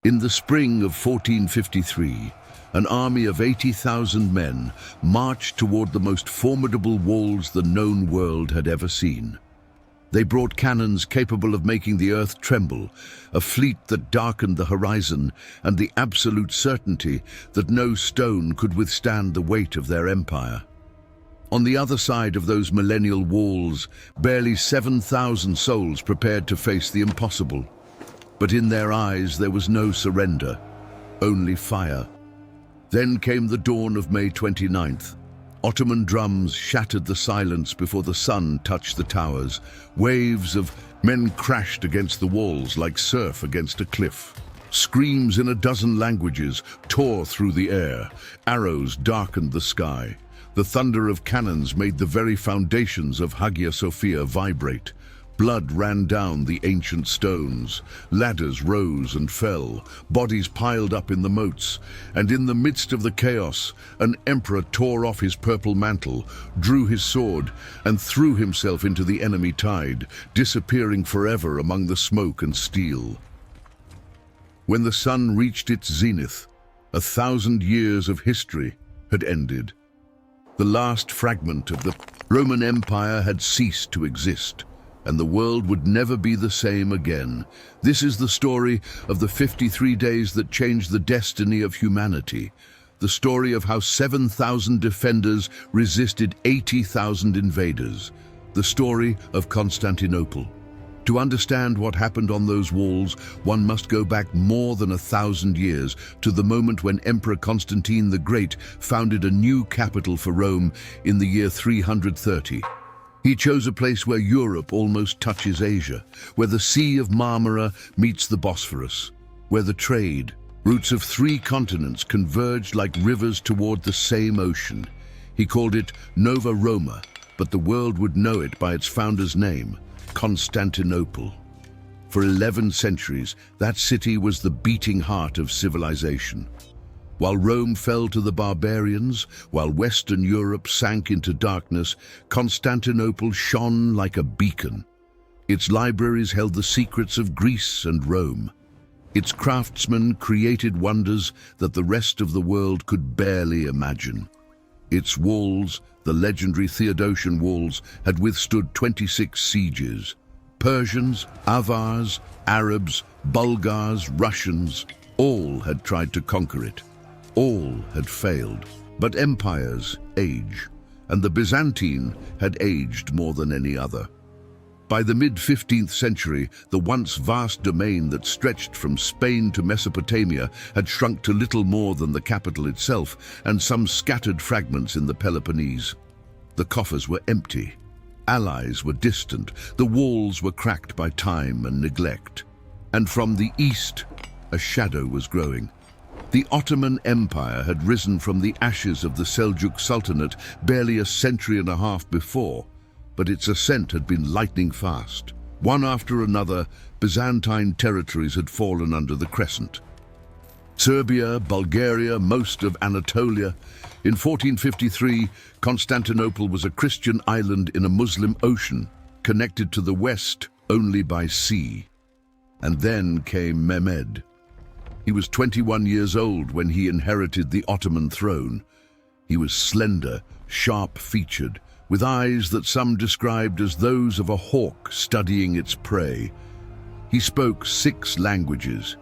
In the spring of 1453, an army of 80,000 men marched toward the most formidable walls the known world had ever seen. They brought cannons capable of making the earth tremble, a fleet that darkened the horizon, and the absolute certainty that no stone could withstand the weight of their empire. On the other side of those millennial walls, barely 7,000 souls prepared to face the impossible. But in their eyes there was no surrender, only fire. Then came the dawn of May 29th. Ottoman drums shattered the silence before the sun touched the towers. Waves of men crashed against the walls like surf against a cliff. Screams in a dozen languages tore through the air. Arrows darkened the sky. The thunder of cannons made the very foundations of Hagia Sophia vibrate. Blood ran down the ancient stones. Ladders rose and fell. Bodies piled up in the moats. And in the midst of the chaos, an emperor tore off his purple mantle, drew his sword, and threw himself into the enemy tide, disappearing forever among the smoke and steel. When the sun reached its zenith, 1,000 years of history had ended. The last fragment of the Roman Empire had ceased to exist, and the world would never be the same again. This is the story of the 53 days that changed the destiny of humanity, the story of how 7,000 defenders resisted 80,000 invaders, the story of Constantinople. To understand what happened on those walls, one must go back more than 1,000 years to the moment when Emperor Constantine the Great founded a new capital for Rome in the year 330. He chose a place where Europe almost touches Asia, where the Sea of Marmara meets the Bosphorus, where the trade routes of 3 continents converged like rivers toward the same ocean. He called it Nova Roma, but the world would know it by its founder's name, Constantinople. For 11 centuries, that city was the beating heart of civilization. While Rome fell to the barbarians, while Western Europe sank into darkness, Constantinople shone like a beacon. Its libraries held the secrets of Greece and Rome. Its craftsmen created wonders that the rest of the world could barely imagine. Its walls, the legendary Theodosian walls, had withstood 26 sieges. Persians, Avars, Arabs, Bulgars, Russians, all had tried to conquer it. All had failed. But empires age, and the Byzantine had aged more than any other. By the mid-15th century, the once vast domain that stretched from Spain to Mesopotamia had shrunk to little more than the capital itself and some scattered fragments in the Peloponnese. The coffers were empty. Allies were distant. The walls were cracked by time and neglect. And from the east, a shadow was growing. The Ottoman Empire had risen from the ashes of the Seljuk Sultanate barely a century and a half before, but its ascent had been lightning fast. One after another, Byzantine territories had fallen under the crescent. Serbia, Bulgaria, most of Anatolia. In 1453, Constantinople was a Christian island in a Muslim ocean, connected to the west only by sea. And then came Mehmed. He was 21 years old when he inherited the Ottoman throne. He was slender, sharp-featured, with eyes that some described as those of a hawk studying its prey. He spoke 6 languages.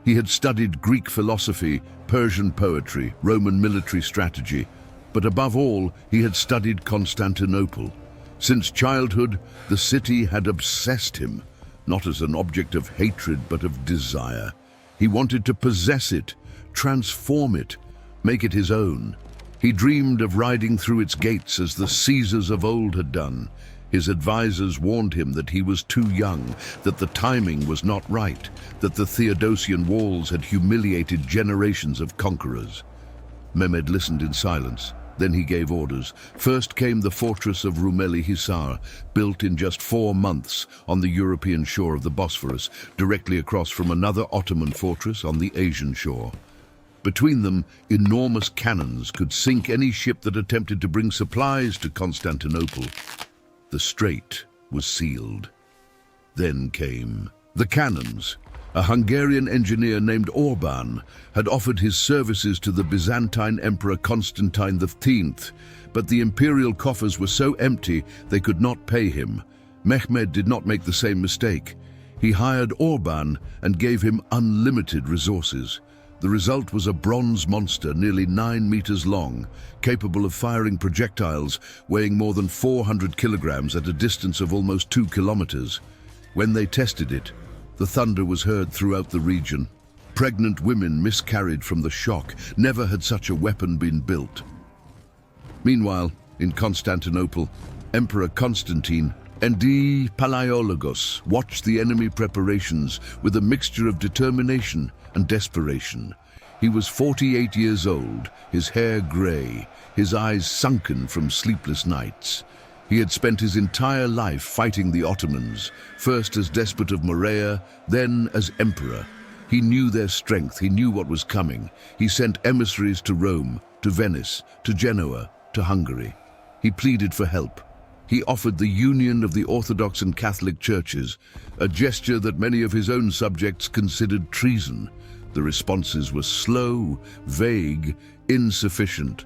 He had studied Greek philosophy, Persian poetry, Roman military strategy, but above all, he had studied Constantinople. Since childhood, the city had obsessed him, not as an object of hatred but of desire. He wanted to possess it, transform it, make it his own. He dreamed of riding through its gates as the Caesars of old had done. His advisors warned him that he was too young, that the timing was not right, that the Theodosian walls had humiliated generations of conquerors. Mehmed listened in silence. Then he gave orders. First came the fortress of Rumeli Hisar, built in just 4 months on the European shore of the Bosphorus, directly across from another Ottoman fortress on the Asian shore. Between them, enormous cannons could sink any ship that attempted to bring supplies to Constantinople. The strait was sealed. Then came the cannons. A Hungarian engineer named Orban had offered his services to the Byzantine Emperor Constantine X, but the imperial coffers were so empty they could not pay him. Mehmed did not make the same mistake. He hired Orban and gave him unlimited resources. The result was a bronze monster nearly 9 meters long, capable of firing projectiles weighing more than 400 kilograms at a distance of almost 2 kilometers. When they tested it, the thunder was heard throughout the region. Pregnant women miscarried from the shock. Never had such a weapon been built. Meanwhile, in Constantinople, Emperor Constantine and the Palaiologos watched the enemy preparations with a mixture of determination and desperation. He was 48 years old, his hair grey, his eyes sunken from sleepless nights. He had spent his entire life fighting the Ottomans, first as despot of Morea, then as emperor. He knew their strength, he knew what was coming. He sent emissaries to Rome, to Venice, to Genoa, to Hungary. He pleaded for help. He offered the union of the Orthodox and Catholic churches, a gesture that many of his own subjects considered treason. The responses were slow, vague, insufficient.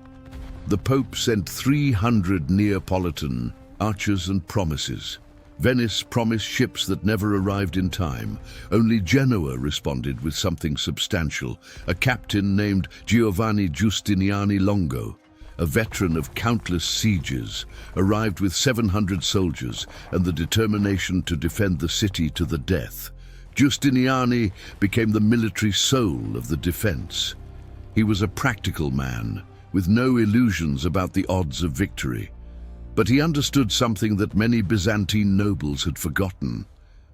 The Pope sent 300 Neapolitan archers and promises. Venice promised ships that never arrived in time. Only Genoa responded with something substantial, a captain named Giovanni Giustiniani Longo. A veteran of countless sieges, arrived with 700 soldiers and the determination to defend the city to the death. Giustiniani became the military soul of the defense. He was a practical man, with no illusions about the odds of victory. But he understood something that many Byzantine nobles had forgotten,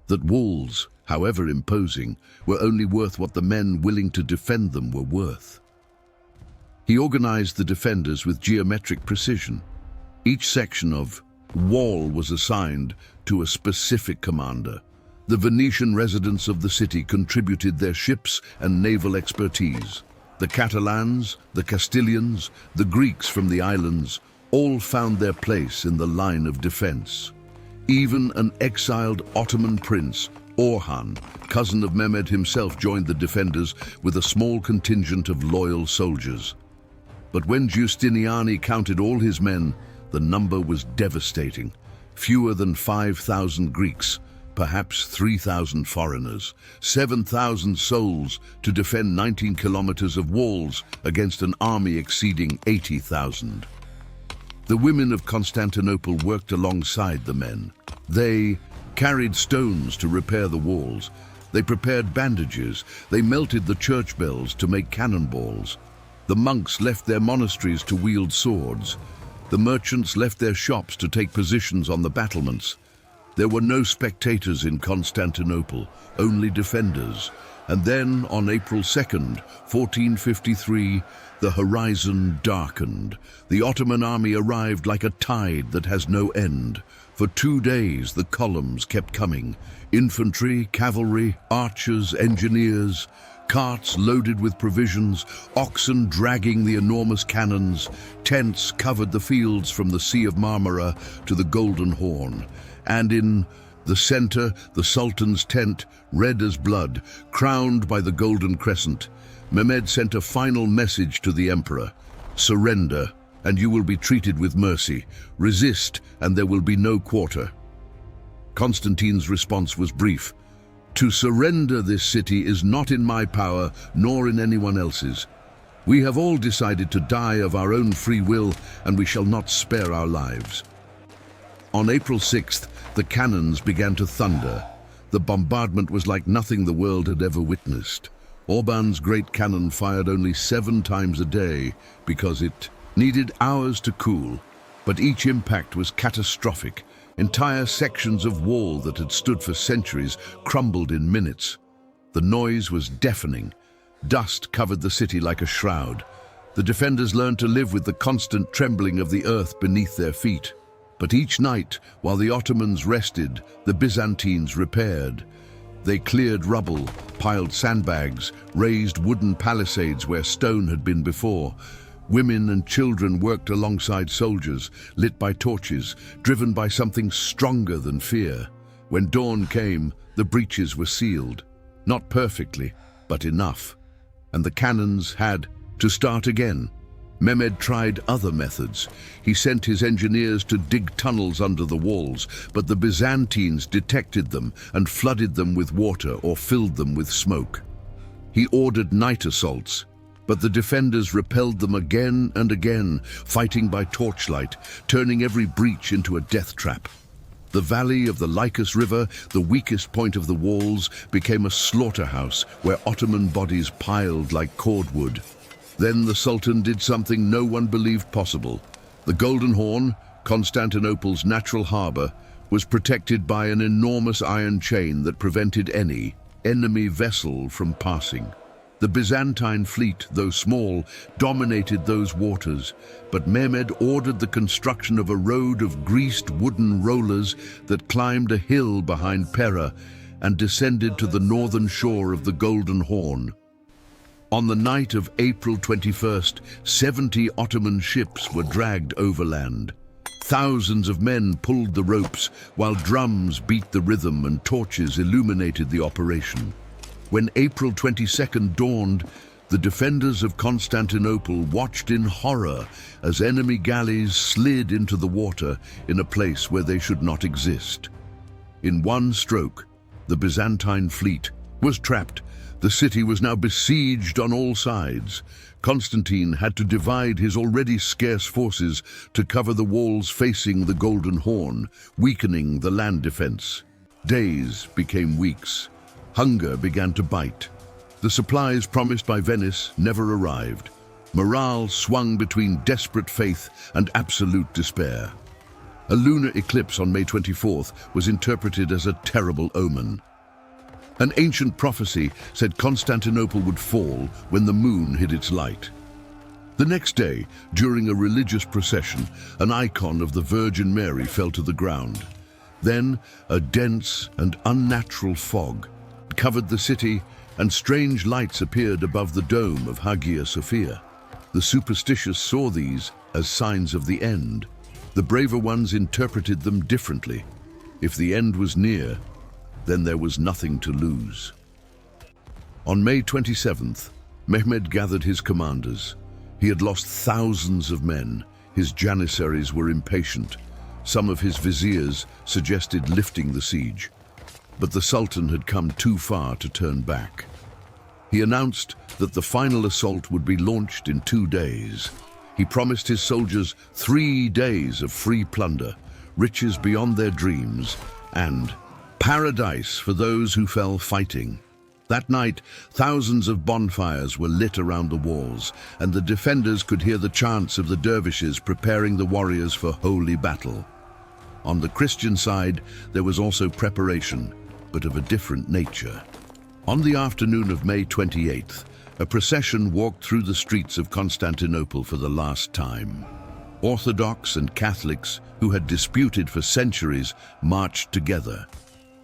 that walls, however imposing, were only worth what the men willing to defend them were worth. He organized the defenders with geometric precision. Each section of wall was assigned to a specific commander. The Venetian residents of the city contributed their ships and naval expertise. The Catalans, the Castilians, the Greeks from the islands all found their place in the line of defense. Even an exiled Ottoman prince, Orhan, cousin of Mehmed himself, joined the defenders with a small contingent of loyal soldiers. But when Giustiniani counted all his men, the number was devastating. Fewer than 5,000 Greeks, perhaps 3,000 foreigners, 7,000 souls to defend 19 kilometers of walls against an army exceeding 80,000. The women of Constantinople worked alongside the men. They carried stones to repair the walls. They prepared bandages. They melted the church bells to make cannonballs. The monks left their monasteries to wield swords. The merchants left their shops to take positions on the battlements. There were no spectators in Constantinople, only defenders. And then, on April 2nd, 1453, the horizon darkened. The Ottoman army arrived like a tide that has no end. For 2 days, the columns kept coming. Infantry, cavalry, archers, engineers, carts loaded with provisions, oxen dragging the enormous cannons, tents covered the fields from the Sea of Marmara to the Golden Horn. And in the center, the Sultan's tent, red as blood, crowned by the Golden Crescent. Mehmed sent a final message to the emperor: surrender, and you will be treated with mercy. Resist, and there will be no quarter. Constantine's response was brief: to surrender this city is not in my power, nor in anyone else's. We have all decided to die of our own free will, and we shall not spare our lives. On April 6th, the cannons began to thunder. The bombardment was like nothing the world had ever witnessed. Orban's great cannon fired only 7 times a day because it needed hours to cool, but each impact was catastrophic. Entire sections of wall that had stood for centuries crumbled in minutes. The noise was deafening. Dust covered the city like a shroud. The defenders learned to live with the constant trembling of the earth beneath their feet. But each night, while the Ottomans rested, the Byzantines repaired. They cleared rubble, piled sandbags, raised wooden palisades where stone had been before. Women and children worked alongside soldiers, lit by torches, driven by something stronger than fear. When dawn came, the breaches were sealed. Not perfectly, but enough. And the cannons had to start again. Mehmed tried other methods. He sent his engineers to dig tunnels under the walls, but the Byzantines detected them and flooded them with water or filled them with smoke. He ordered night assaults, but the defenders repelled them again and again, fighting by torchlight, turning every breach into a death trap. The valley of the Lycus River, the weakest point of the walls, became a slaughterhouse where Ottoman bodies piled like cordwood. Then the Sultan did something no one believed possible. The Golden Horn, Constantinople's natural harbor, was protected by an enormous iron chain that prevented any enemy vessel from passing. The Byzantine fleet, though small, dominated those waters, but Mehmed ordered the construction of a road of greased wooden rollers that climbed a hill behind Pera and descended to the northern shore of the Golden Horn. On the night of April 21st, 70 Ottoman ships were dragged overland. Thousands of men pulled the ropes, while drums beat the rhythm and torches illuminated the operation. When April 22nd dawned, the defenders of Constantinople watched in horror as enemy galleys slid into the water in a place where they should not exist. In one stroke, the Byzantine fleet was trapped. The city was now besieged on all sides. Constantine had to divide his already scarce forces to cover the walls facing the Golden Horn, weakening the land defense. Days became weeks. Hunger began to bite. The supplies promised by Venice never arrived. Morale swung between desperate faith and absolute despair. A lunar eclipse on May 24th was interpreted as a terrible omen. An ancient prophecy said Constantinople would fall when the moon hid its light. The next day, during a religious procession, an icon of the Virgin Mary fell to the ground. Then, a dense and unnatural fog covered the city, and strange lights appeared above the dome of Hagia Sophia. The superstitious saw these as signs of the end. The braver ones interpreted them differently. If the end was near, then there was nothing to lose. On May 27th, Mehmed gathered his commanders. He had lost thousands of men. His janissaries were impatient. Some of his viziers suggested lifting the siege. But the Sultan had come too far to turn back. He announced that the final assault would be launched in 2 days. He promised his soldiers 3 days of free plunder, riches beyond their dreams, and paradise for those who fell fighting. That night, thousands of bonfires were lit around the walls, and the defenders could hear the chants of the dervishes preparing the warriors for holy battle. On the Christian side, there was also preparation, but of a different nature. On the afternoon of May 28th, a procession walked through the streets of Constantinople for the last time. Orthodox and Catholics, who had disputed for centuries, marched together.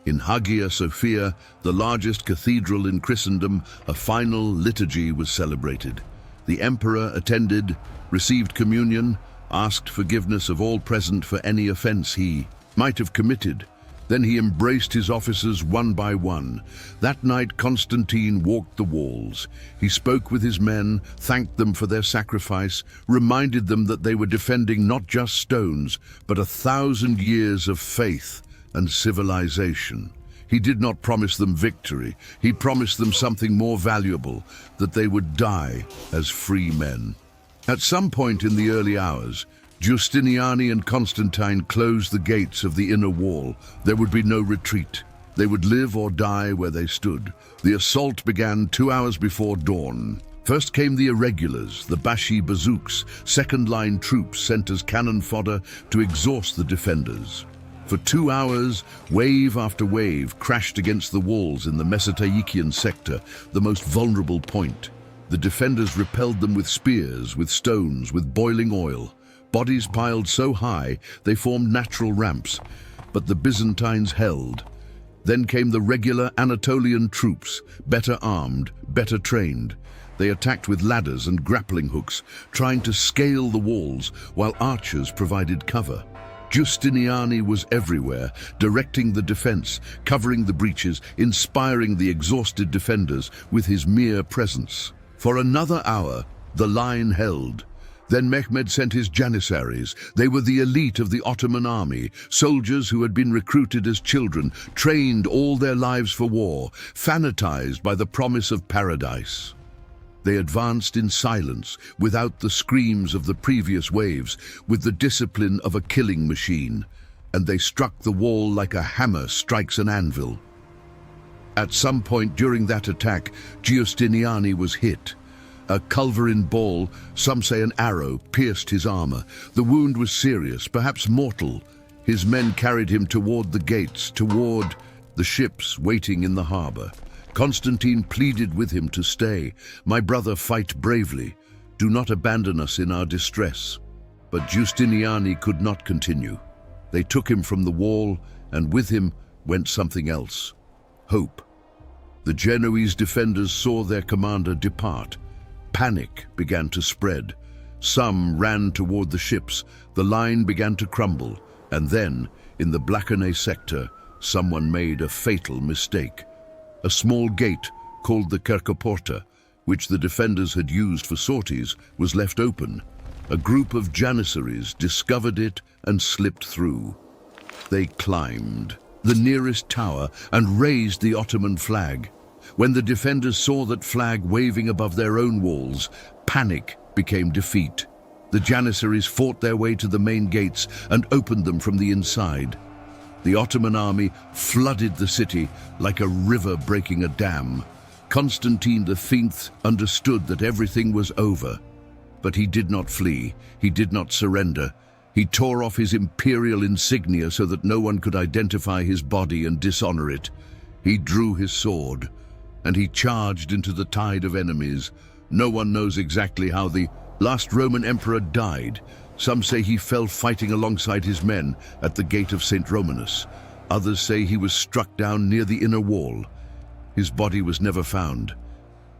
In Hagia Sophia, the largest cathedral in Christendom, a final liturgy was celebrated. The emperor attended, received communion, asked forgiveness of all present for any offense he might have committed. Then he embraced his officers one by one. That night Constantine walked the walls. He spoke with his men, thanked them for their sacrifice, reminded them that they were defending not just stones, but 1,000 years of faith and civilization. He did not promise them victory. He promised them something more valuable, that they would die as free men. At some point in the early hours, Justiniani and Constantine closed the gates of the inner wall. There would be no retreat. They would live or die where they stood. The assault began 2 hours before dawn. First came the irregulars, the Bashi bazooks, second-line troops sent as cannon fodder to exhaust the defenders. For 2 hours, wave after wave crashed against the walls in the Mesotaikian sector, the most vulnerable point. The defenders repelled them with spears, with stones, with boiling oil. Bodies piled so high they formed natural ramps, but the Byzantines held. Then came the regular Anatolian troops, better armed, better trained. They attacked with ladders and grappling hooks, trying to scale the walls while archers provided cover. Giustiniani was everywhere, directing the defense, covering the breaches, inspiring the exhausted defenders with his mere presence. For another hour, the line held. Then Mehmed sent his janissaries. They were the elite of the Ottoman army, soldiers who had been recruited as children, trained all their lives for war, fanatized by the promise of paradise. They advanced in silence, without the screams of the previous waves, with the discipline of a killing machine, and they struck the wall like a hammer strikes an anvil. At some point during that attack, Giustiniani was hit. A culverin ball, some say an arrow, pierced his armor. The wound was serious, perhaps mortal. His men carried him toward the gates, toward the ships waiting in the harbor. Constantine pleaded with him to stay. "My brother, fight bravely. Do not abandon us in our distress." But Giustiniani could not continue. They took him from the wall, and with him went something else: hope. The Genoese defenders saw their commander depart. Panic began to spread. Some ran toward the ships. The line began to crumble. And then, in the Blackenay sector, someone made a fatal mistake. A small gate, called the Kerkeporta, which the defenders had used for sorties, was left open. A group of janissaries discovered it and slipped through. They climbed the nearest tower and raised the Ottoman flag. When the defenders saw that flag waving above their own walls, panic became defeat. The janissaries fought their way to the main gates and opened them from the inside. The Ottoman army flooded the city like a river breaking a dam. Constantine V understood that everything was over. But he did not flee. He did not surrender. He tore off his imperial insignia so that no one could identify his body and dishonor it. He drew his sword, and he charged into the tide of enemies. No one knows exactly how the last Roman emperor died. Some say he fell fighting alongside his men at the gate of St. Romanus. Others say he was struck down near the inner wall. His body was never found,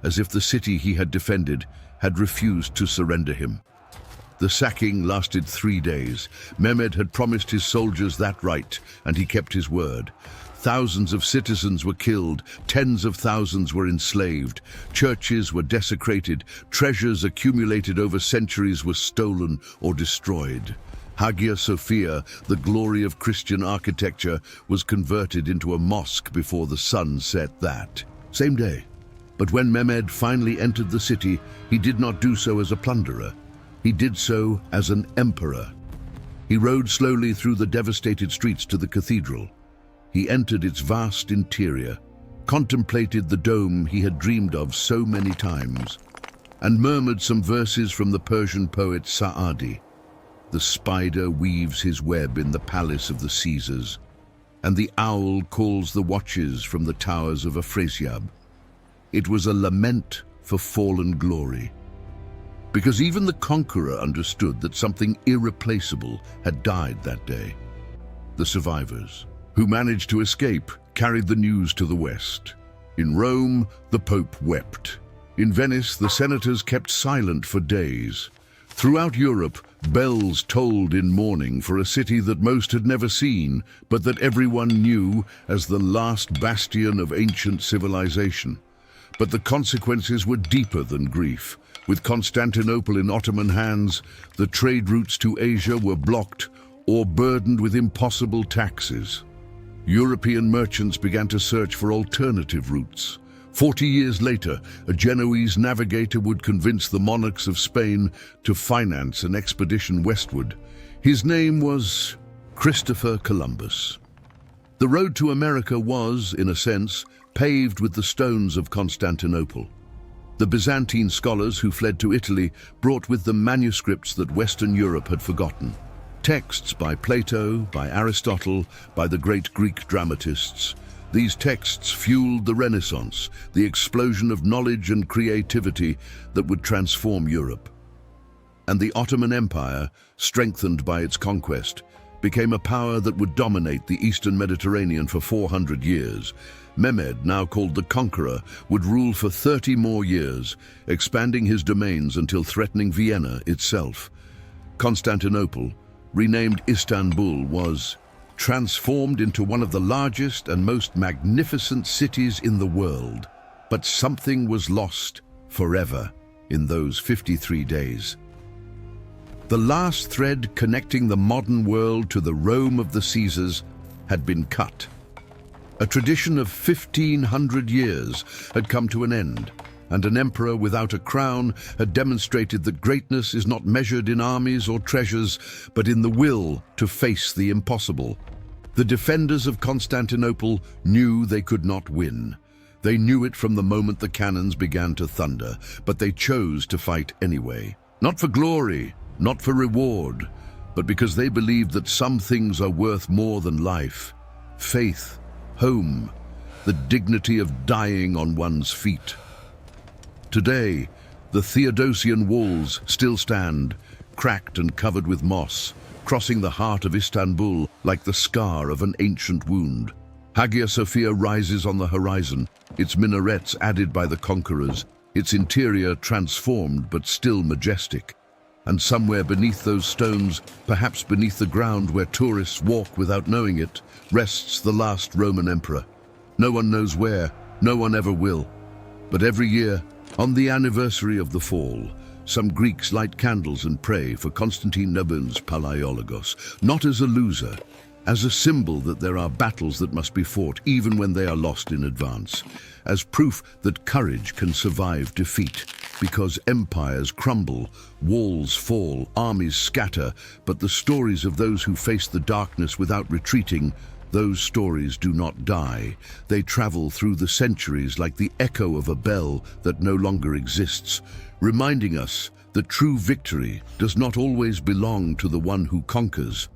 as if the city he had defended had refused to surrender him. The sacking lasted 3 days. Mehmed had promised his soldiers that right, and he kept his word. Thousands of citizens were killed, tens of thousands were enslaved, churches were desecrated, treasures accumulated over centuries were stolen or destroyed. Hagia Sophia, the glory of Christian architecture, was converted into a mosque before the sun set that same day. But when Mehmed finally entered the city, he did not do so as a plunderer. He did so as an emperor. He rode slowly through the devastated streets to the cathedral. He entered its vast interior, contemplated the dome he had dreamed of so many times, and murmured some verses from the Persian poet Sa'adi. The spider weaves his web in the palace of the Caesars, and the owl calls the watches from the towers of Afrasiab. It was a lament for fallen glory, because even the conqueror understood that something irreplaceable had died that day. The survivors, who managed to escape, carried the news to the West. In Rome, the Pope wept. In Venice, the senators kept silent for days. Throughout Europe, bells tolled in mourning for a city that most had never seen, but that everyone knew as the last bastion of ancient civilization. But the consequences were deeper than grief. With Constantinople in Ottoman hands, the trade routes to Asia were blocked or burdened with impossible taxes. European merchants began to search for alternative routes. 40 years later, a Genoese navigator would convince the monarchs of Spain to finance an expedition westward. His name was Christopher Columbus. The road to America was, in a sense, paved with the stones of Constantinople. The Byzantine scholars who fled to Italy brought with them manuscripts that Western Europe had forgotten. Texts by Plato, by Aristotle, by the great Greek dramatists. These texts fueled the Renaissance, the explosion of knowledge and creativity that would transform Europe. And the Ottoman Empire, strengthened by its conquest, became a power that would dominate the Eastern Mediterranean for 400 years. Mehmed, now called the Conqueror, would rule for 30 more years, expanding his domains until threatening Vienna itself. Constantinople, renamed Istanbul, was transformed into one of the largest and most magnificent cities in the world. But something was lost forever in those 53 days. The last thread connecting the modern world to the Rome of the Caesars had been cut. A tradition of 1,500 years had come to an end, and an emperor without a crown had demonstrated that greatness is not measured in armies or treasures, but in the will to face the impossible. The defenders of Constantinople knew they could not win. They knew it from the moment the cannons began to thunder, but they chose to fight anyway. Not for glory, not for reward, but because they believed that some things are worth more than life: faith, home, the dignity of dying on one's feet. Today, the Theodosian walls still stand, cracked and covered with moss, crossing the heart of Istanbul like the scar of an ancient wound. Hagia Sophia rises on the horizon, its minarets added by the conquerors, its interior transformed but still majestic. And somewhere beneath those stones, perhaps beneath the ground where tourists walk without knowing it, rests the last Roman emperor. No one knows where, no one ever will. But every year, on the anniversary of the fall, some Greeks light candles and pray for Constantinople's Palaiologos, not as a loser, as a symbol that there are battles that must be fought even when they are lost in advance, as proof that courage can survive defeat, because empires crumble, walls fall, armies scatter, but the stories of those who face the darkness without retreating, those stories do not die. They travel through the centuries like the echo of a bell that no longer exists, reminding us that true victory does not always belong to the one who conquers,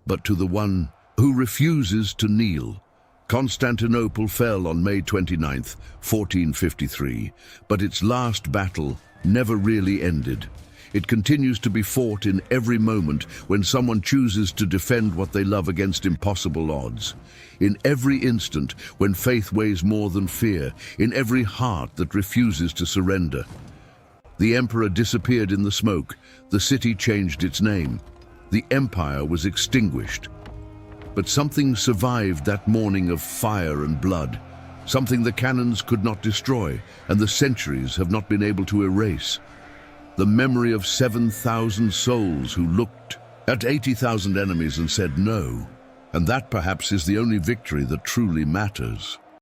but to the one who refuses to kneel. Constantinople fell on May 29th, 1453, but its last battle never really ended. It continues to be fought in every moment when someone chooses to defend what they love against impossible odds. In every instant when faith weighs more than fear, in every heart that refuses to surrender. The emperor disappeared in the smoke, the city changed its name, the empire was extinguished. But something survived that morning of fire and blood, something the cannons could not destroy and the centuries have not been able to erase. The memory of 7,000 souls who looked at 80,000 enemies and said no. And that perhaps is the only victory that truly matters.